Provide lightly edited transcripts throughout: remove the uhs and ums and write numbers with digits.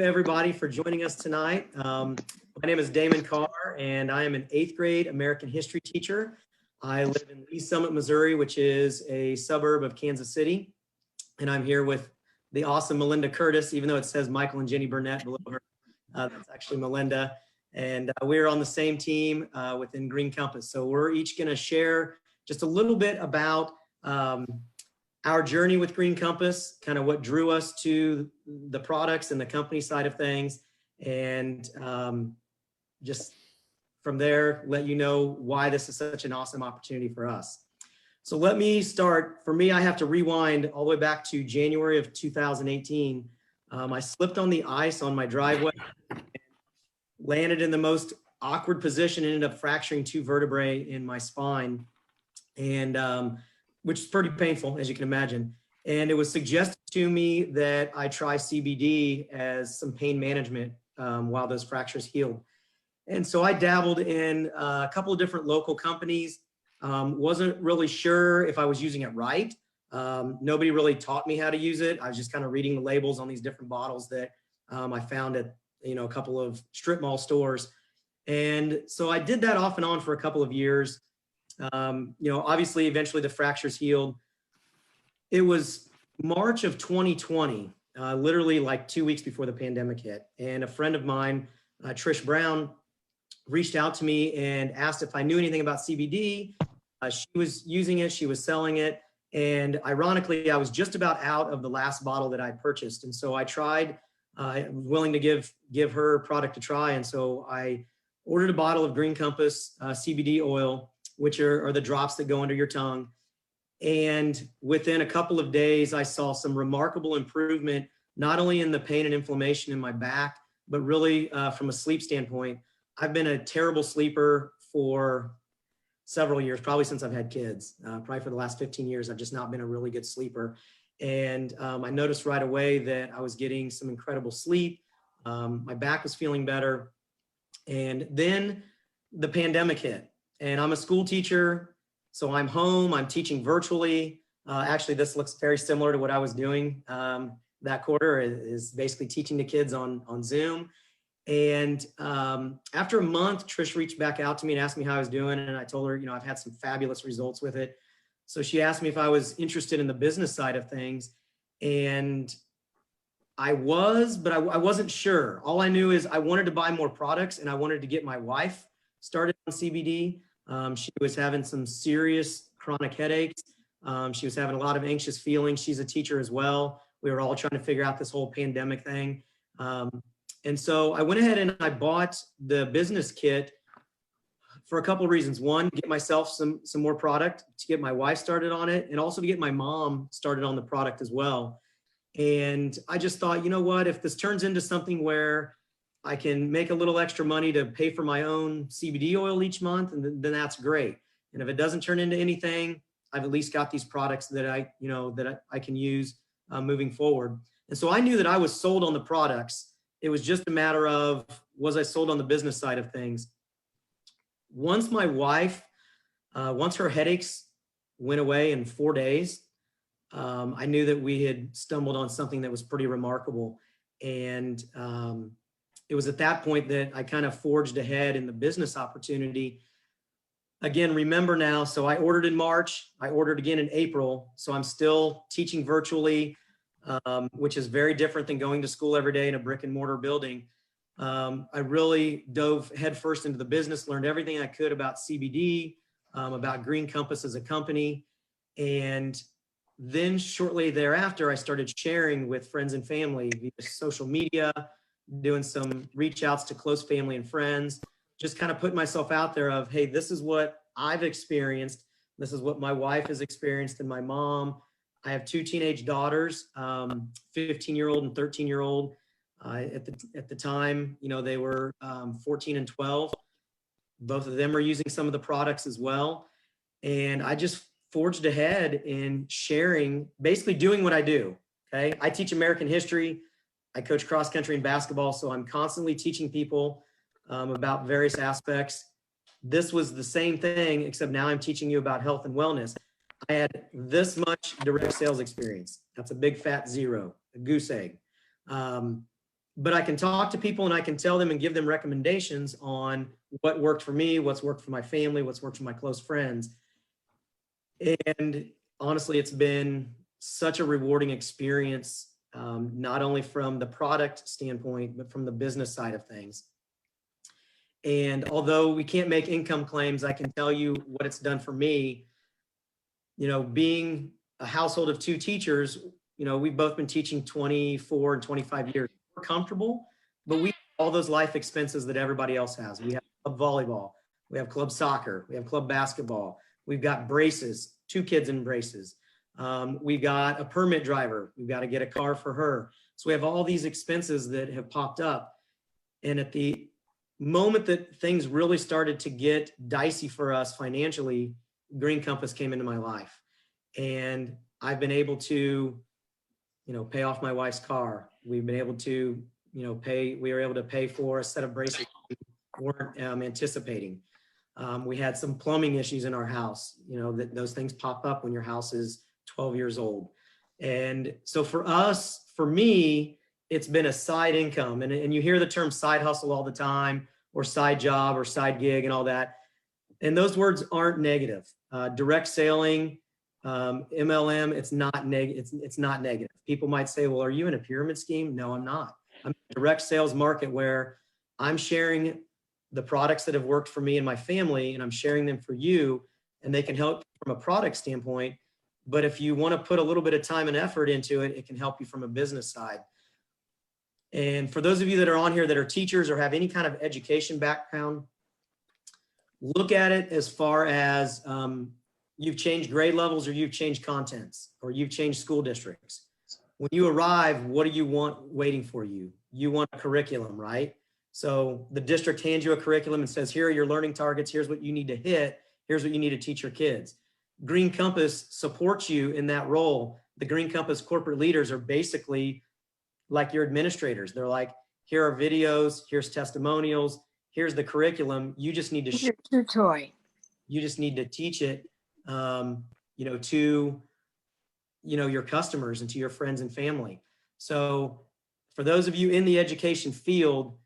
everybody for joining us tonight. My name is Damon Carr, and I am an 8th grade American history teacher. I live in Lee Summit, Missouri, which is a suburb of Kansas City. And I'm here with the awesome Melinda Curtis, even though it says Michael and Jenny Burnett below her. That's actually Melinda. And we're on the same team within Green Compass. So we're each going to share just a little bit about our journey with Green Compass, kind of what drew us to the products and the company side of things. And just from there, let you know why this is such an awesome opportunity for us. So let me start. For me, I have to rewind all the way back to January of 2018. I slipped on the ice on my driveway, landed in the most awkward position, ended up fracturing 2 vertebrae in my spine, and which is pretty painful, as you can imagine. And it was suggested to me that I try CBD as some pain management while those fractures healed. And so I dabbled in a couple of different local companies. Wasn't really sure if I was using it right. Nobody really taught me how to use it. I was just kind of reading the labels on these different bottles that I found at a couple of strip mall stores. And so I did that off and on for a couple of years. Obviously, eventually the fractures healed. It was March of 2020, literally like 2 weeks before the pandemic hit. And a friend of mine, Trish Brown, reached out to me and asked if I knew anything about CBD. She was using it, she was selling it. And ironically, I was just about out of the last bottle that I purchased. And so I tried, I was willing to give her product a try. And so I ordered a bottle of Green Compass CBD oil, which are the drops that go under your tongue. And within a couple of days, I saw some remarkable improvement, not only in the pain and inflammation in my back, but really from a sleep standpoint. I've been a terrible sleeper for several years, probably since I've had kids. Probably for the last 15 years, I've just not been a really good sleeper. And I noticed right away that I was getting some incredible sleep. My back was feeling better. And then the pandemic hit. And I'm a school teacher, so I'm home, I'm teaching virtually. Actually, this looks very similar to what I was doing that quarter, is basically teaching the kids on Zoom. And after a month, Trish reached back out to me and asked me how I was doing. And I told her, I've had some fabulous results with it. So she asked me if I was interested in the business side of things. And I was, but I wasn't sure. All I knew is I wanted to buy more products and I wanted to get my wife started on CBD. She was having some serious chronic headaches. She was having a lot of anxious feelings. She's a teacher as well. We were all trying to figure out this whole pandemic thing. And so I went ahead and I bought the business kit for a couple of reasons. One, get myself some more product, to get my wife started on it, and also to get my mom started on the product as well. And I just thought, you know what, if this turns into something where I can make a little extra money to pay for my own CBD oil each month, and then that's great. And if it doesn't turn into anything, I've at least got these products that I can use moving forward. And so I knew that I was sold on the products. It was just a matter of, was I sold on the business side of things? Once my wife, once her headaches went away in 4 days, I knew that we had stumbled on something that was pretty remarkable. And it was at that point that I kind of forged ahead in the business opportunity. Again, remember now, so I ordered in March, I ordered again in April. So I'm still teaching virtually, which is very different than going to school every day in a brick and mortar building. I really dove headfirst into the business, learned everything I could about CBD, about Green Compass as a company. And then shortly thereafter, I started sharing with friends and family via social media, doing some reach outs to close family and friends, just kind of putting myself out there of, hey, this is what I've experienced. This is what my wife has experienced and my mom. I have 2 teenage daughters, 15-year-old and 13-year-old. At the time, they were 14 and 12. Both of them are using some of the products as well. And I just forged ahead in sharing, basically doing what I do. Okay. I teach American history. I coach cross country and basketball. So I'm constantly teaching people about various aspects. This was the same thing, except now I'm teaching you about health and wellness. I had this much direct sales experience. That's a big fat zero, a goose egg. but I can talk to people and I can tell them and give them recommendations on what worked for me, what's worked for my family, what's worked for my close friends. And honestly, it's been such a rewarding experience, not only from the product standpoint, but from the business side of things. And although we can't make income claims, I can tell you what it's done for me. You know, being a household of 2 teachers, you know, we've both been teaching 24 and 25 years. We're comfortable, but we have all those life expenses that everybody else has. We have club volleyball, we have club soccer, we have club basketball, we've got braces, 2 kids in braces. We've got a permit driver, we've got to get a car for her. So we have all these expenses that have popped up. And at the moment that things really started to get dicey for us financially, Green Compass came into my life. And I've been able to, you know, pay off my wife's car. We've been able to, you know, we were able to pay for a set of braces we weren't anticipating. We had some plumbing issues in our house, you know, that those things pop up when your house is 12 years old. And so for us, for me, it's been a side income. And you hear the term side hustle all the time, or side job or side gig and all that. And those words aren't negative. Direct selling, MLM, it's not negative. People might say, well, are you in a pyramid scheme? No, I'm not. I'm in a direct sales market where I'm sharing the products that have worked for me and my family, and I'm sharing them for you, and they can help from a product standpoint. But if you want to put a little bit of time and effort into it, it can help you from a business side. And for those of you that are on here that are teachers or have any kind of education background, look at it as far as you've changed grade levels, or you've changed contents, or you've changed school districts. When you arrive, what do you want waiting for you? You want a curriculum, right? So the district hands you a curriculum and says, here are your learning targets. Here's what you need to hit. Here's what you need to teach your kids. Green Compass supports you in that role. The Green Compass corporate leaders are basically like your administrators. They're like, here are videos, here's testimonials, here's the curriculum. You just need to your toy. You just need to teach it, you know, to, you know, your customers and to your friends and family. So for those of you in the education field,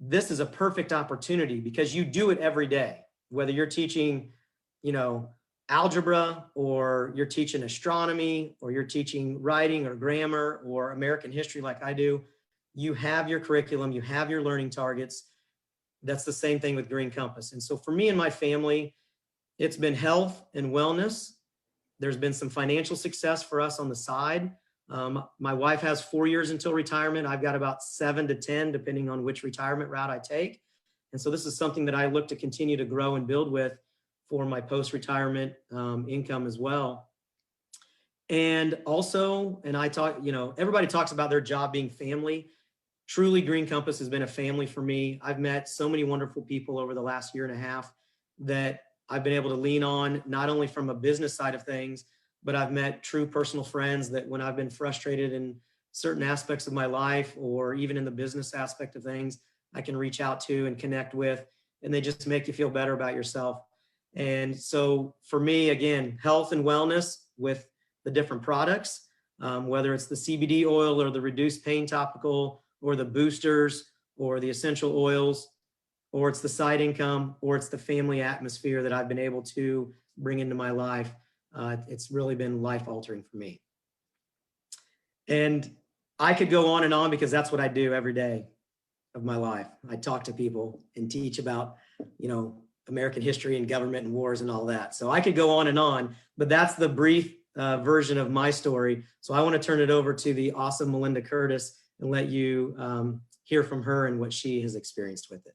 this is a perfect opportunity because you do it every day, whether you're teaching, you know, algebra, or you're teaching astronomy, or you're teaching writing or grammar or American history like I do. You have your curriculum, you have your learning targets. That's the same thing with Green Compass. And so for me and my family, it's been health and wellness. There's been some financial success for us on the side. My wife has 4 years until retirement. I've got about 7 to 10, depending on which retirement route I take. And so this is something that I look to continue to grow and build with for my post-retirement income as well. And also, and I talk, you know, everybody talks about their job being family. Truly, Green Compass has been a family for me. I've met so many wonderful people over the last year and a half that I've been able to lean on, not only from a business side of things, but I've met true personal friends that when I've been frustrated in certain aspects of my life, or even in the business aspect of things, I can reach out to and connect with, and they just make you feel better about yourself. And so for me, again, health and wellness with the different products, whether it's the CBD oil or the reduced pain topical, or the boosters, or the essential oils, or it's the side income, or it's the family atmosphere that I've been able to bring into my life. It's really been life altering for me. And I could go on and on because that's what I do every day of my life. I talk to people and teach about, you know, American history and government and wars and all that. So I could go on, but that's the brief version of my story. So I want to turn it over to the awesome Melinda Curtis and let you hear from her and what she has experienced with it.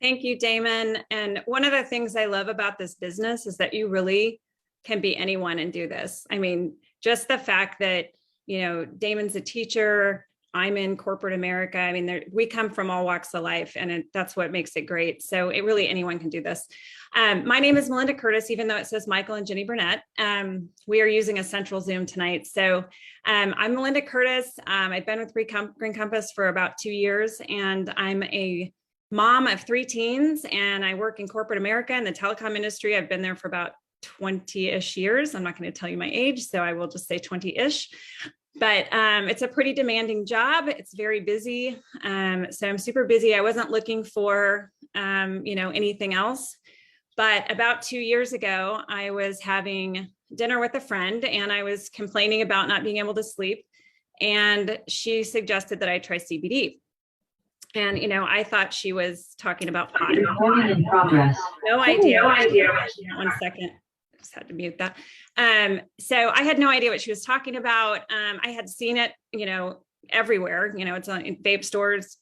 Thank you, Damon. And one of the things I love about this business is that you really can be anyone and do this. I mean, just the fact that, you know, Damon's a teacher, I'm in corporate America. I mean, we come from all walks of life, and that's what makes it great. So it really, anyone can do this. My name is Melinda Curtis, even though it says Michael and Jenny Burnett. We are using a central Zoom tonight. So I'm Melinda Curtis. I've been with Green Compass for about 2 years, and I'm a mom of 3 teens, and I work in corporate America in the telecom industry. I've been there for about 20-ish years. I'm not going to tell you my age, so I will just say 20-ish. But it's a pretty demanding job. It's very busy. So I'm super busy. I wasn't looking for, anything else. But about 2 years ago, I was having dinner with a friend and I was complaining about not being able to sleep. And she suggested that I try CBD. And, I thought she was talking about pot. Recording in progress. No idea. No idea. 1 second. I just had to mute that. So I had no idea what she was talking about. I had seen it, everywhere. It's on in vape stores,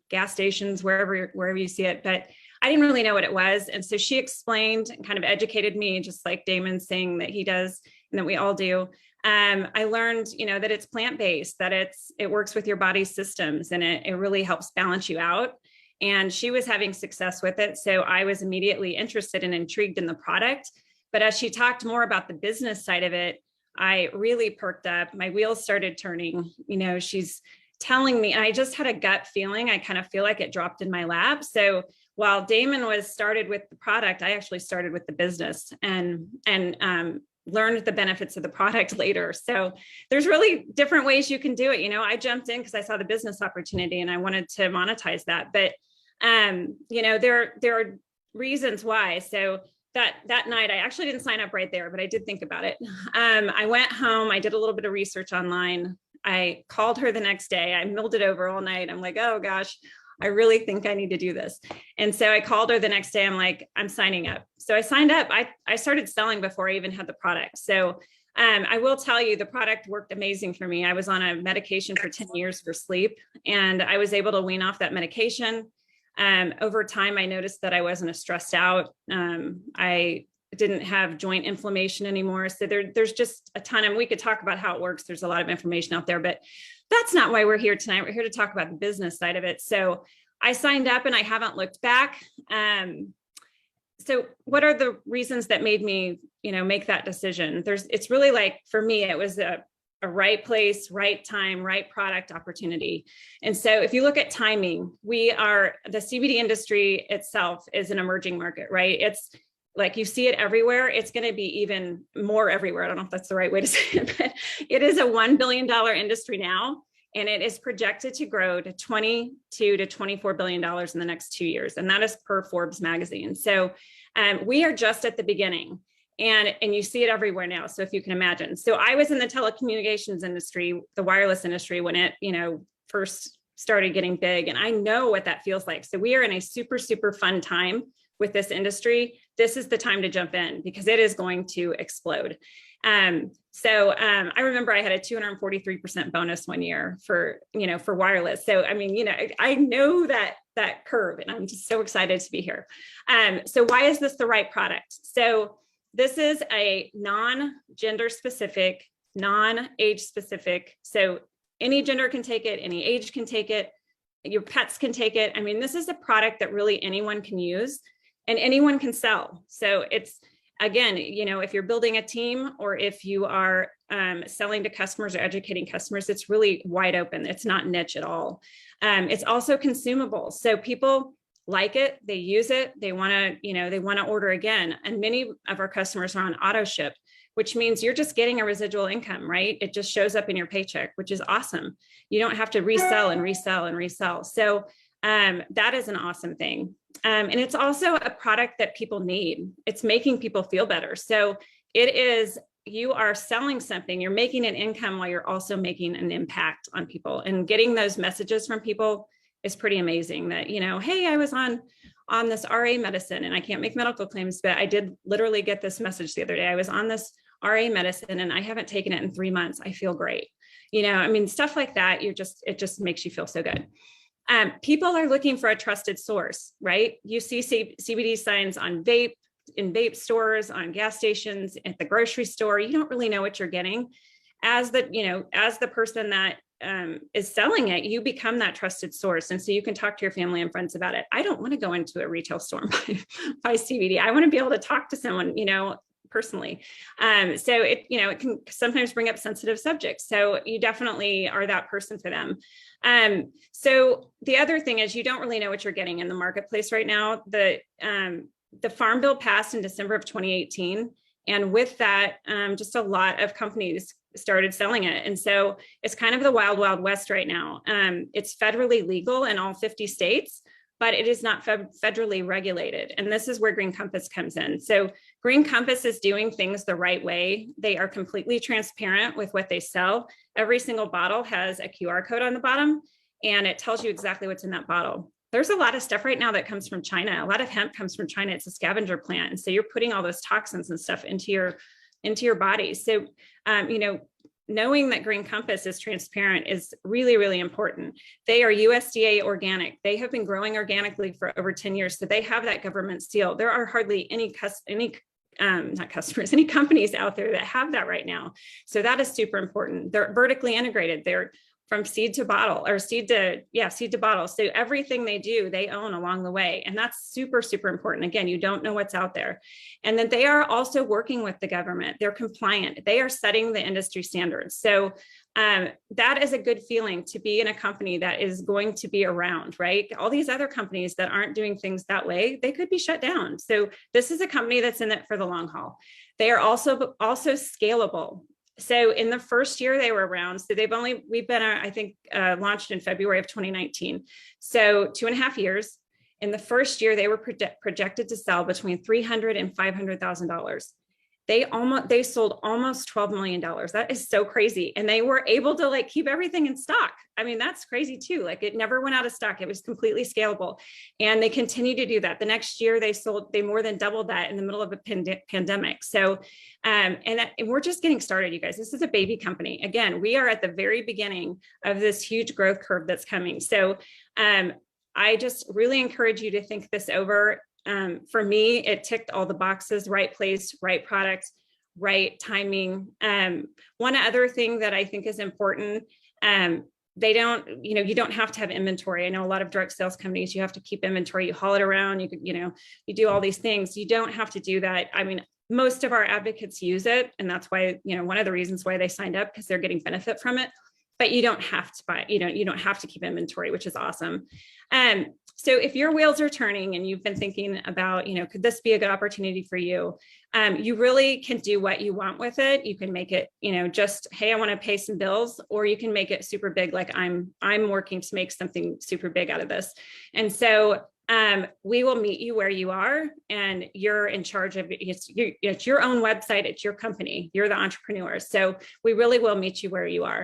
gas stations, wherever you see it. But I didn't really know what it was. And so she explained and kind of educated me, just like Damon's saying that he does and that we all do. I learned, that it's plant-based, that it works with your body's systems and it really helps balance you out. And she was having success with it. So I was immediately interested and intrigued in the product. But as she talked more about the business side of it, I really perked up. My wheels started turning. She's telling me, and I just had a gut feeling. I kind of feel like it dropped in my lap. So while Damon was started with the product, I actually started with the business and learned the benefits of the product later. So there's really different ways you can do it. I jumped in because I saw the business opportunity and I wanted to monetize that. But, there are reasons why. So that night, I actually didn't sign up right there, but I did think about it. I went home, I did a little bit of research online. I called her the next day. I milled it over all night. I'm like, oh gosh, I really think I need to do this. And so I called her the next day. I'm like, I'm signing up. So I signed up. I started selling before I even had the product. So I will tell you, the product worked amazing for me. I was on a medication for 10 years for sleep, and I was able to wean off that medication. Over time, I noticed that I wasn't as stressed out. I didn't have joint inflammation anymore. So there's just a ton, and we could talk about how it works. There's a lot of information out there, but that's not why we're here tonight. We're here to talk about the business side of it. So I signed up and I haven't looked back. So what are the reasons that made me, make that decision? It's really like, for me, it was a right place, right time, right product opportunity. And so if you look at timing, the CBD industry itself is an emerging market, right? It's like, you see it everywhere. It's going to be even more everywhere. I don't know if that's the right way to say it, but it is a $1 billion industry now, and it is projected to grow to $22 to $24 billion in the next 2 years. And that is per Forbes magazine. So we are just at the beginning, and you see it everywhere now. So if you can imagine. So I was in the telecommunications industry, the wireless industry, when it, first started getting big, and I know what that feels like. So we are in a super, super fun time with this industry. This is the time to jump in because it is going to explode. So I remember I had a 243% bonus one year for wireless. So, I know that curve, and I'm just so excited to be here. So why is this the right product? So this is a non-gender specific, non-age specific. So any gender can take it, any age can take it, your pets can take it. This is a product that really anyone can use and anyone can sell. So it's, again, if you're building a team or if you are selling to customers or educating customers, it's really wide open. It's not niche at all. It's also consumable. So people like it, they use it, they want to order again. And many of our customers are on auto ship, which means you're just getting a residual income, right? It just shows up in your paycheck, which is awesome. You don't have to resell and resell and resell. So that is an awesome thing. And it's also a product that people need. It's making people feel better. So you are selling something, you're making an income while you're also making an impact on people, and getting those messages from people is pretty amazing that, hey, I was on this RA medicine and I can't make medical claims, but I did literally get this message the other day. I was on this RA medicine and I haven't taken it in 3 months. I feel great. Stuff like that. It just makes you feel so good. People are looking for a trusted source, right? You see CBD signs in vape stores, on gas stations, at the grocery store. You don't really know what you're getting. As the person that is selling it, you become that trusted source. And so you can talk to your family and friends about it. I don't want to go into a retail store and buy CBD. I want to be able to talk to someone, personally. So it can sometimes bring up sensitive subjects. So you definitely are that person for them. So the other thing is, you don't really know what you're getting in the marketplace right now. The Farm Bill passed in December of 2018, And with that, just a lot of companies started selling it. And so it's kind of the wild, wild west right now. It's federally legal in all 50 states, but it is not federally regulated. And this is where Green Compass comes in. So Green Compass is doing things the right way. They are completely transparent with what they sell. Every single bottle has a QR code on the bottom, and it tells you exactly what's in that bottle. There's a lot of stuff right now that comes from China. A lot of hemp comes from China. It's a scavenger plant. And so you're putting all those toxins and stuff into your body. So, knowing that Green Compass is transparent is really, really important. They are USDA organic. They have been growing organically for over 10 years. So they have that government seal. There are hardly any companies out there that have that right now. So that is super important. They're vertically integrated. They're from seed to bottle, or seed to bottle. So everything they do, they own along the way. And that's super, super important. Again, you don't know what's out there. And then they are also working with the government. They're compliant. They are setting the industry standards. So that is a good feeling, to be in a company that is going to be around, right? All these other companies that aren't doing things that way, they could be shut down. So this is a company that's in it for the long haul. They are also scalable. So in the first year they were around, so we've been, launched in February of 2019. So 2.5 years. In the first year, they were projected to sell between $300,000 and $500,000. They sold almost $12 million. That is so crazy. And they were able to keep everything in stock. I mean, that's crazy too. It never went out of stock. It was completely scalable. And they continue to do that. The next year they more than doubled that in the middle of a pandemic. So, and we're just getting started, you guys. This is a baby company. Again, we are at the very beginning of this huge growth curve that's coming. So, I just really encourage you to think this over. For me, it ticked all the boxes: right place, right product, right timing. One other thing that I think is important, you don't have to have inventory. I know a lot of direct sales companies, you have to keep inventory, you haul it around, you do all these things. You don't have to do that. I mean, most of our advocates use it. And that's why, one of the reasons why they signed up, because they're getting benefit from it. But you don't have to buy, you don't have to keep inventory, which is awesome. So if your wheels are turning and you've been thinking about, could this be a good opportunity for you? You really can do what you want with it. You can make it, just, hey, I want to pay some bills, or you can make it super big. Like I'm working to make something super big out of this. And so we will meet you where you are, and you're in charge of it. It's your own website. It's your company. You're the entrepreneur. So we really will meet you where you are.